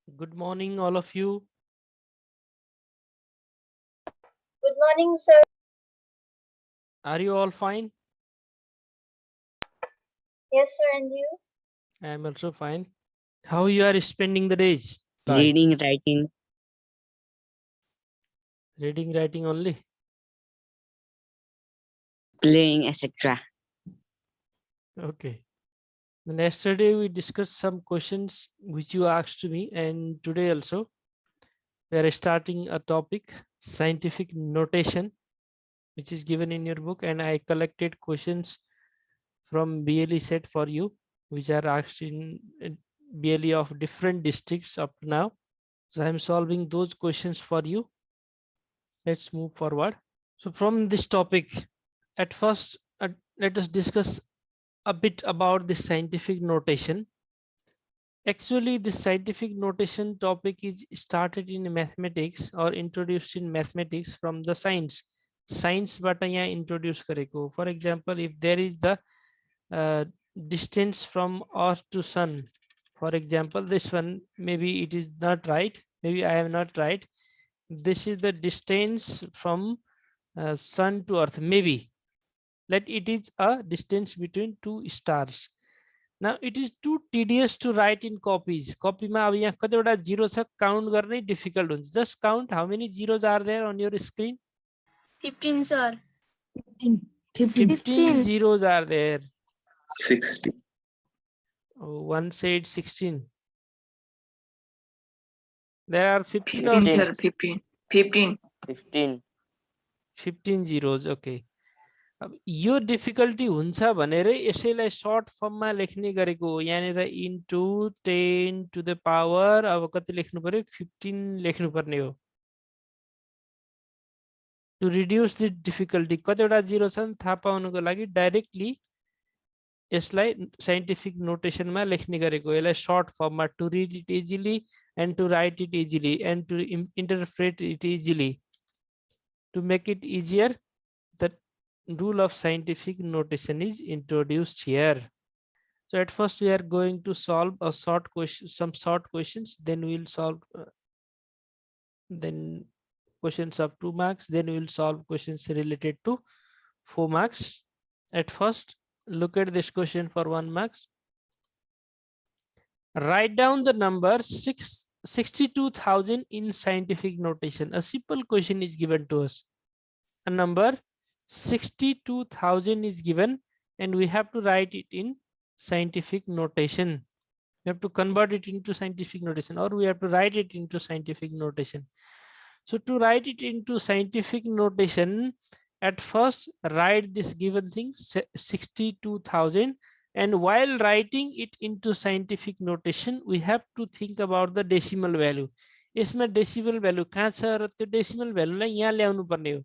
Good morning, all of you. Good morning, sir. Are you all fine? Yes, sir, and you? I am also fine. How you are spending the days? Reading, writing, Reading, writing only. playing, etc. Okay. Then yesterday we discussed some questions which you asked to me, and today also we are starting a topic, scientific notation, which is given in your book, and I collected questions from BLE set for you, which are asked in BLE of different districts up to now. So I am solving those questions for you. Let's move forward. So from this topic, at first, let us discuss a bit about the scientific notation. Actually, the scientific notation topic is started in mathematics or introduced in mathematics from the science. Science but यहाँ introduce करेको. For example, if there is the distance from Earth to Sun, for example, this one, maybe it is not right. Maybe I am not right. This is the distance from Sun to Earth. Maybe let it is a distance between two stars. Now it is too tedious to write in copies. Copy ma अब यहाँ कतिवटा zero छ count गर्नै difficult हुन्छ. Just count how many zeros are there on your screen. 15, sir. 15 zeros are there. 60. Oh, one said 16. There are 15 or 15, 16? sir. 15. 15. 15. 15 zeros. Okay. अब यो difficulty हुन्छ भनेर यसैलाई सर्ट फर्ममा लेख्ने गरेको हो. यहाँनिर इन्टु 10 टु द पावर अब कति लेख्नु पर्यो 15 लेख्नु पर्ने हो. टु रिड्युस द डिफिकल्टी कतिवटा जिरो छन् थाहा पाउनुको लागि डाइरेक्टली यसलाई साइन्टिफिक नोटेसनमा लेख्ने गरेको. यसलाई सर्ट फर्ममा to read it easily and to write it easily and to interpret it easily. To make it easier the rule of scientific notation is introduced here. So at first we are going to solve a short question, some short questions, then we will solve then questions of 2 marks, then we will solve questions related to 4 marks. At first, look at this question for 1 marks. Write down the number 62,000 in scientific notation. A simple question is given to us. A number 62,000 is given and we have to write it in scientific notation. We have to convert it into scientific notation or we have to write it into scientific notation. So to write it into scientific notation, at first write this given thing 62,000, and while writing it into scientific notation we have to think about the decimal value. यसमा decimal value कहाँ छ र त्यो decimal value लाई यहाँ ल्याउनु पर्ने हो.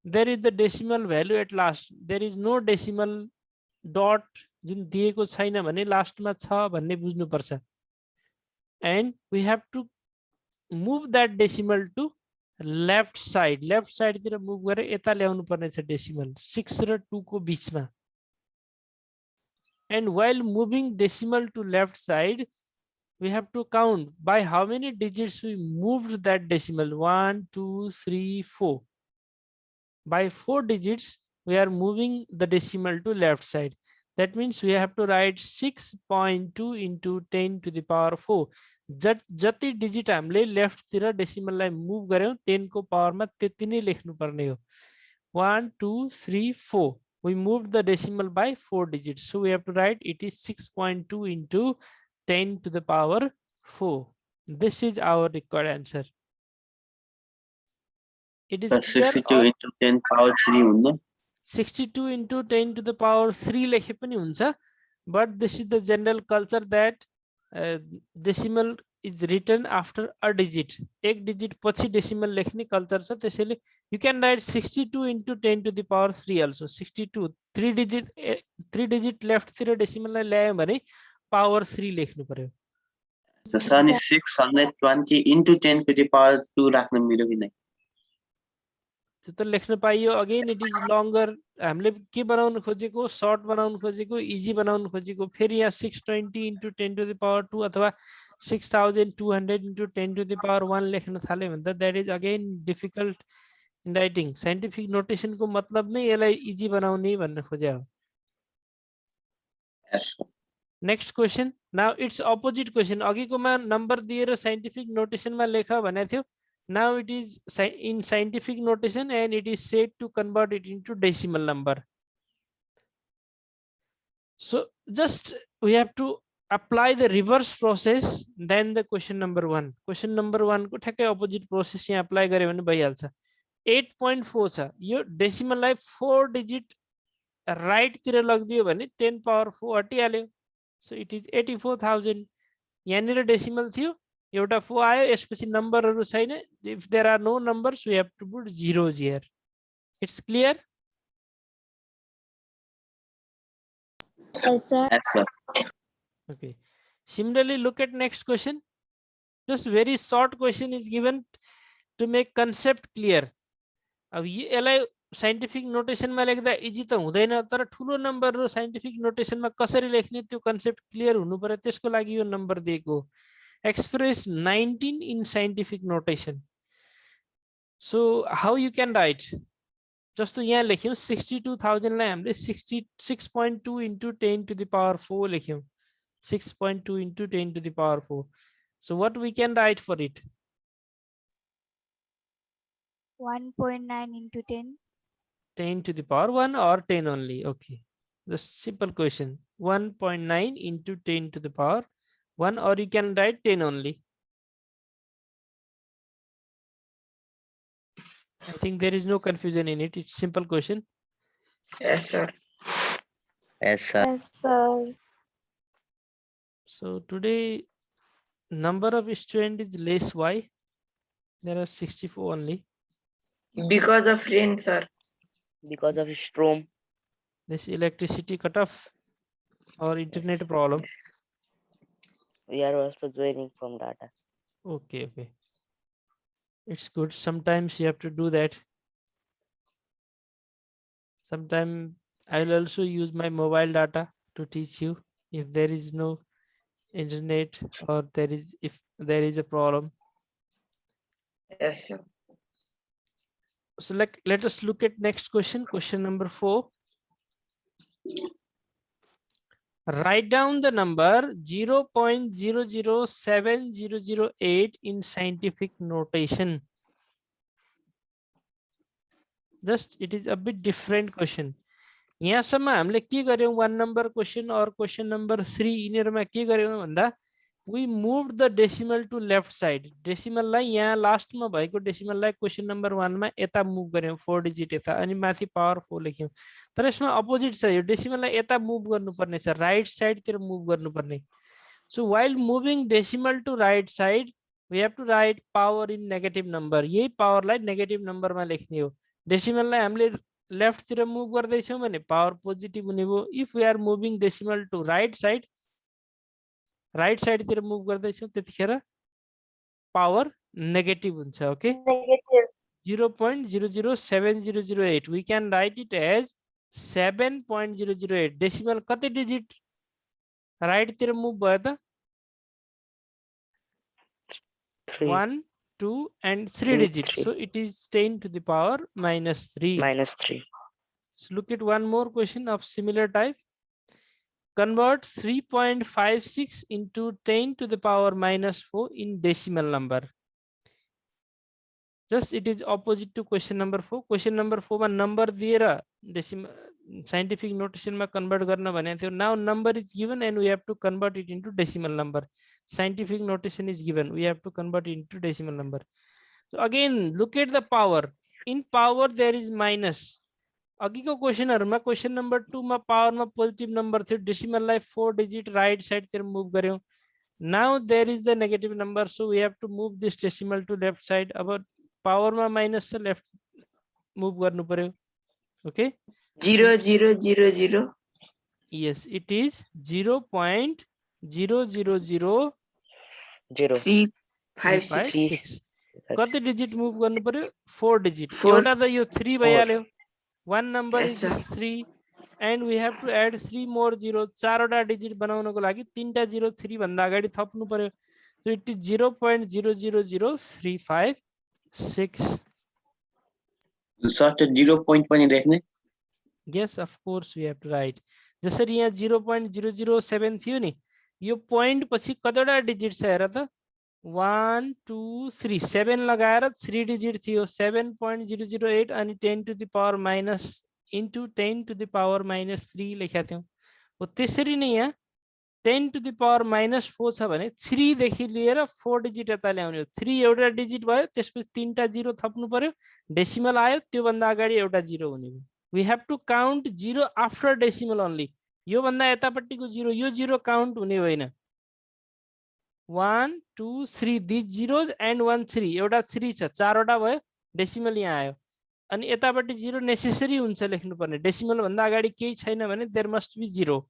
There is the decimal value at last. There is no decimal dot जुन दिएको छैन भने लास्टमा छ भन्ने बुझ्नु पर्छ. And we have to move that decimal to left side. Left side तिर move गरेर यता ल्याउनु पर्ने छ decimal 6 र 2 को बीचमा. And while moving decimal to left side, we have to count by how many digits we moved that decimal. 1, 2, 3, 4. By 4 digits, we are moving the decimal to left side. That means we have to write 6.2 into 10 to the power 4. जति digit हामीले left तिर decimal लाई move गर्यौं 10 को power मा त्यति नै लेख्नु पर्ने हो. 1, 2, 3, 4. We moved the decimal by 4 digits. So we have to write it is 6.2 into 10 to the power 4. This is our required answer. It is 62 into 10 power 3 हुन्न. 62 into 10 to the power 3 लेखे पनि हुन्छ, but this is the general culture that decimal is written after a digit. एक digit पछि decimal लेख्ने culture छ. त्यसैले you can write 62 into 10 to the power 3 also. 62 3 digit left तिर decimal लाई ल्यायो भने power 3 लेख्नु पर्यो. जसो अनि 620 into 10 to the power 2 राख्न मिल्यो कि नै? त्यो त लेख्न पाइयो. Again it is लङ्गर. हामीले के बनाउन खोजेको, सर्ट बनाउन खोजेको, इजी बनाउन खोजेको. फेरि यहाँ 620 into 10 to the power 2 अथवा 6200 into 10 to the power 1 लेख्न थाले भन्दा that is again difficult in writing. Scientific notation को मतलब नै यसलाई इजी बनाउने भन्न खोजे हो. Yes, sir. Next question. Now it's opposite question. अघिकोमा नम्बर दिएर scientific notation मा लेख भनेको थियो. Now it is in scientific notation and it is said to convert it into decimal number. So just we have to apply the reverse process then the question number 1. Question number 1 को ठ्याक्कै opposite process यहाँ apply गरे भने भइहाल्छ. 8.4 छ. यो decimal लाई 4 digit right तिर लगिदियो भने 10 power 4 हटिहाल्यो. So it is 84,000. यहाँनिर decimal थियो एउटा 4 आयो यसपछि नम्बरहरु छैन. If there are no numbers we have to put zeros here. It's clear? Yes, sir. Yes, sir. Okay. Similarly, look at next question. Just very short question is given to make concept clear. अब यसलाई scientific notation मा लेख्दा easy त हुँदैन तर ठुलो number र scientific notation मा कसरी लेख्ने त्यो concept clear हुनु पर्यो त्यसको लागि यो नम्बर दिएको. Express 19 in scientific notation. So how you can write? जस्तो यहाँ लेख्यौं 62,000 लाई हामीले 66.2 into 10 to the power 4 लेख्यौं. 6.2 into 10 to the power 4. So what we can write for it? 1.9 into 10. 10 to the power 1 or 10 only? Okay. The simple question. 1.9 into 10 to the power 1 or you can write 10 only. I think there is no confusion in it. It's simple question. Yes, sir. Yes, sir. Yes, sir. So today number of students is less. Why? There are 64 only. Because of rain, sir. Because of storm. This electricity cut off or internet problem. We are also joining from data. Okay, okay. It's good. Sometimes you have to do that. Sometimes I will also use my mobile data to teach you if there is no internet or if there is a problem. Yes, sir. So let us look at next question. Question number 4. Write down the number 0.007008 in scientific notation. Just it is a bit different question. यहाँसम्म हामीले के गर्यौं 1 number question or question number 3 यिनीहरुमा के गर्यौं भन्दा we moved the decimal to left side. Decimal लाई यहाँ last मा भएको decimal लाई question number 1 मा यता मुभ गर्यौं 4 digit यता अनि माथि power 4 लेख्यौं. तर यसमा अपोजिट छ यो decimal लाई यता मुभ गर्नुपर्ने छ राइट साइड तिर मुभ गर्नुपर्ने. So while moving decimal to right side we have to write power in negative number. यही power लाई negative number मा लेख्ने हो. Decimal लाई हामीले लेफ्ट तिर मुभ गर्दै छौं भने power positive हुने भयो. If we are moving decimal to right side तिर मुभ गर्दै छौं त्यतिखेर power negative हुन्छ. Okay. Negative. 0.007008 we can write it as 7.008. Decimal कति digit right तिर मुभ भयो त 1 2 and 3 digits. So it is 10 to the power minus 3. Minus 3. So look at one more question of similar type. Convert 3.56 into 10 to the power minus 4 in decimal number. Just it is opposite to question number 4. Question number 4 मा number दिएर decimal scientific notation मा convert गर्न भनेको थियो. Now number is given and we have to convert it into decimal number. Scientific notation is given. We have to convert it into decimal number. So again look at the power. In power there is minus. अघिको क्वेशनहरुमा question number 2 मा power मा positive number थियो decimal लाई 4 digit right side तिर move गर्यौं. Now there is the negative number so we have to move this decimal to left side. अब power मा minus छ लेफ्ट मुभ गर्नु पर्यो. ओके 0000. Yes it is 0.0000 356. कति डिजिट मुभ गर्नु पर्यो 4 डिजिट. 4. एउटा त यो 3 भइहाल्यो. One number Yes, is sir. this 3 and we have to add 3 more zero. 4 वटा डिजिट बनाउनको लागि 3टा 0 3 भन्दा अगाडि थप्नु पर्यो. So it is 0.000356. सर त्यो 0 point पनि लेख्ने Yes, of course we have to write. जसरी यहाँ 0.007 थियो नि, यो point पछि कतिवटा डिजिट छ हेर त, 1 2 3 7 लगाएर 3 डिजिट थियो, 7.008 अनि 10 to the power minus into 10 to the power minus 3 लेखेका थियौं। हो त्यसरी नै यहाँ 10 to the power minus 4 छ भने 3 देखि लिएर 4 डिजिट यता ल्याउने हो। 3 एउटा डिजिट भयो, त्यसपछि 3टा 0 थप्नु पर्यो, डेसिमल आयो, त्यो भन्दा अगाडि एउटा 0 हुने भयो। We have to count 0 after decimal only. यो भन्दा यतापट्टिको 0, यो 0 काउन्ट हुने होइन। 1 2 3 these zeros and 1 3 एउटा 3 छ, 4 वटा भयो, डेसिमल यहाँ आयो। अनि यतापट्टि 0 नेसेसरी हुन्छ लेख्नु पर्ने, डेसिमल भन्दा अगाडि केही छैन भने देयर मस्ट बी 0।